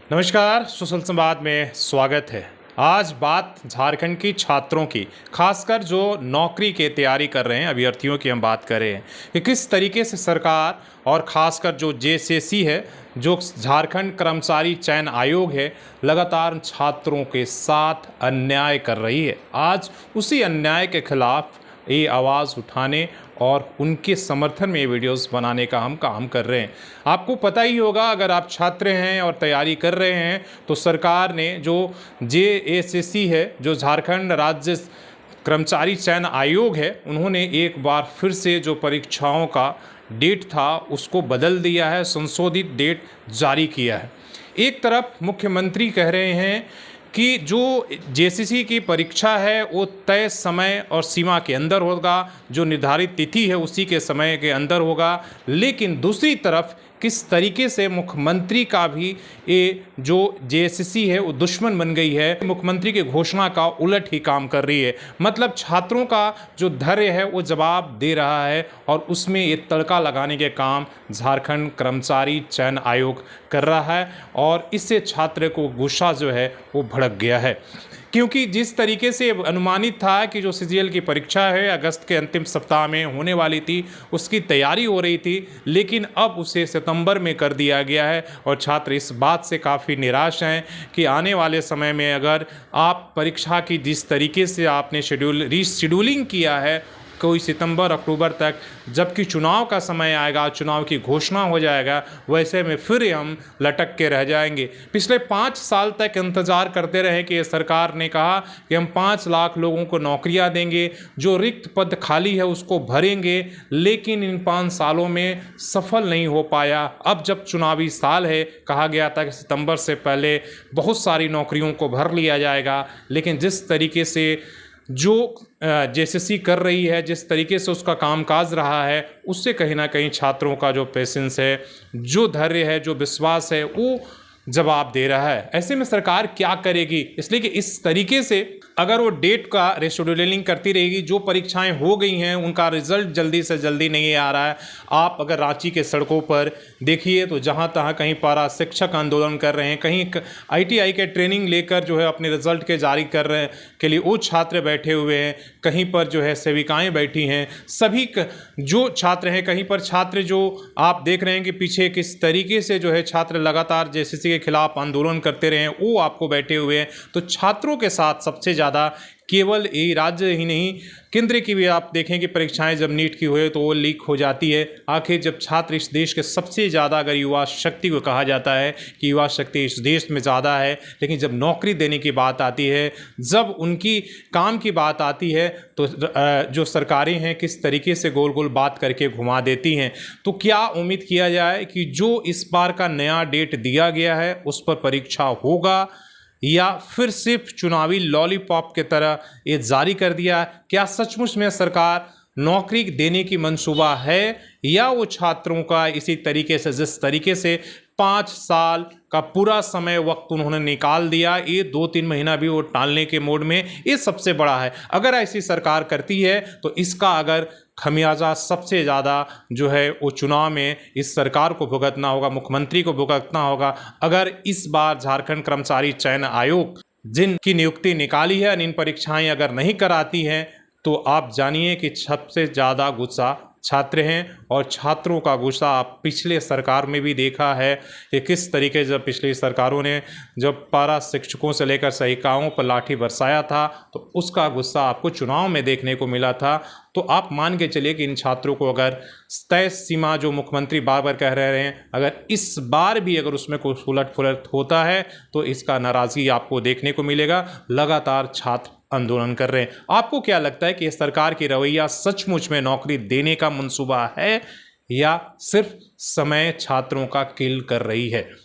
नमस्कार, सुशल संवाद में स्वागत है। आज बात झारखंड की छात्रों की, खासकर जो नौकरी की तैयारी कर रहे हैं अभ्यर्थियों की हम बात कर रहे हैं कि किस तरीके से सरकार और खासकर जो जेएसएससी है, जो झारखंड कर्मचारी चयन आयोग है, लगातार छात्रों के साथ अन्याय कर रही है। आज उसी अन्याय के खिलाफ ये आवाज़ उठाने और उनके समर्थन में ये वीडियोस बनाने का हम काम कर रहे हैं। आपको पता ही होगा, अगर आप छात्र हैं और तैयारी कर रहे हैं तो सरकार ने जो जेएसएससी है, जो झारखंड राज्य कर्मचारी चयन आयोग है, उन्होंने एक बार फिर से जो परीक्षाओं का डेट था उसको बदल दिया है, संशोधित डेट जारी किया है। एक तरफ मुख्यमंत्री कह रहे हैं कि जो जेएसएससी की परीक्षा है वो तय समय और सीमा के अंदर होगा, जो निर्धारित तिथि है उसी के समय के अंदर होगा, लेकिन दूसरी तरफ किस तरीके से मुख्यमंत्री का भी ये जो जेएसएससी है वो दुश्मन बन गई है, मुख्यमंत्री की घोषणा का उलट ही काम कर रही है। मतलब छात्रों का जो धैर्य है वो जवाब दे रहा है और उसमें ये तड़का लगाने के काम झारखंड कर्मचारी चयन आयोग कर रहा है और इससे छात्र को गुस्सा जो है वो भड़क गया है। क्योंकि जिस तरीके से अनुमानित था कि जो सीजीएल की परीक्षा है अगस्त के अंतिम सप्ताह में होने वाली थी, उसकी तैयारी हो रही थी, लेकिन अब उसे सितंबर में कर दिया गया है और छात्र इस बात से काफ़ी निराश हैं कि आने वाले समय में अगर आप परीक्षा की जिस तरीके से आपने रीशेड्यूलिंग किया है कोई सितंबर अक्टूबर तक, जबकि चुनाव का समय आएगा, चुनाव की घोषणा हो जाएगा, वैसे में फिर हम लटक के रह जाएंगे। पिछले 5 साल तक इंतज़ार करते रहे कि सरकार ने कहा कि हम 5 लाख लोगों को नौकरियां देंगे, जो रिक्त पद खाली है उसको भरेंगे, लेकिन इन 5 सालों में सफल नहीं हो पाया। अब जब चुनावी साल है, कहा गया था कि सितंबर से पहले बहुत सारी नौकरियों को भर लिया जाएगा, लेकिन जिस तरीके से जो जेएसएससी कर रही है, जिस तरीके से उसका कामकाज रहा है, उससे कहीं ना कहीं छात्रों का जो पेशेंस है, जो धैर्य है, जो विश्वास है, वो जवाब दे रहा है। ऐसे में सरकार क्या करेगी? इसलिए कि इस तरीके से अगर वो डेट का रेशेड्यूलिंग करती रहेगी, जो परीक्षाएं हो गई हैं उनका रिजल्ट जल्दी से जल्दी नहीं आ रहा है। आप अगर रांची के सड़कों पर देखिए तो जहां तहां कहीं पारा शिक्षक आंदोलन कर रहे हैं, कहीं आईटीआई के ट्रेनिंग लेकर जो है अपने रिजल्ट के जारी कर रहे के लिए वो छात्र बैठे हुए हैं, कहीं पर जो है सेविकाएँ बैठी हैं, सभी जो छात्र हैं, कहीं पर छात्र जो आप देख रहे हैं कि पीछे किस तरीके से जो है छात्र लगातार जेएसएससी के खिलाफ आंदोलन करते रहे, वो आपको बैठे हुए हैं। तो छात्रों के साथ सबसे ज़्यादा केवल ये राज्य ही नहीं, केंद्र की भी आप देखें कि परीक्षाएं जब नीट की हुए तो वो लीक हो जाती है। आखिर जब छात्र इस देश के सबसे ज़्यादा, अगर युवा शक्ति को कहा जाता है कि युवा शक्ति इस देश में ज़्यादा है, लेकिन जब नौकरी देने की बात आती है, जब उनकी काम की बात आती है, तो जो सरकारें हैं किस तरीके से गोल गोल बात करके घुमा देती हैं। तो क्या उम्मीद किया जाए कि जो इस बार का नया डेट दिया गया है उस पर परीक्षा होगा, या फिर सिर्फ चुनावी लॉलीपॉप की तरह ये जारी कर दिया? क्या सचमुच में सरकार नौकरी देने की मंसूबा है, या वो छात्रों का इसी तरीके से, जिस तरीके से 5 साल का पूरा समय वक्त उन्होंने निकाल दिया, ये 2-3 महीना भी वो टालने के मोड में, ये सबसे बड़ा है। अगर ऐसी सरकार करती है तो इसका अगर खमियाजा सबसे ज़्यादा जो है वो चुनाव में इस सरकार को भुगतना होगा, मुख्यमंत्री को भुगतना होगा। अगर इस बार झारखंड कर्मचारी चयन आयोग जिनकी नियुक्ति निकाली है, इन परीक्षाएं अगर नहीं कराती हैं, तो आप जानिए कि सबसे ज़्यादा गुस्सा छात्र हैं। और छात्रों का गुस्सा आप पिछले सरकार में भी देखा है कि किस तरीके से जब पिछली सरकारों ने जब पारा शिक्षकों से लेकर सहायिकाओं पर लाठी बरसाया था, तो उसका गुस्सा आपको चुनाव में देखने को मिला था। तो आप मान के चलिए कि इन छात्रों को अगर तय सीमा जो मुख्यमंत्री बार बार कह रहे हैं, अगर इस बार भी अगर उसमें कोई उलट पुलट होता है तो इसका नाराज़गी आपको देखने को मिलेगा। लगातार छात्र आंदोलन कर रहे हैं। आपको क्या लगता है कि सरकार की रवैया सचमुच में नौकरी देने का मंसूबा है, या सिर्फ समय छात्रों का किल कर रही है?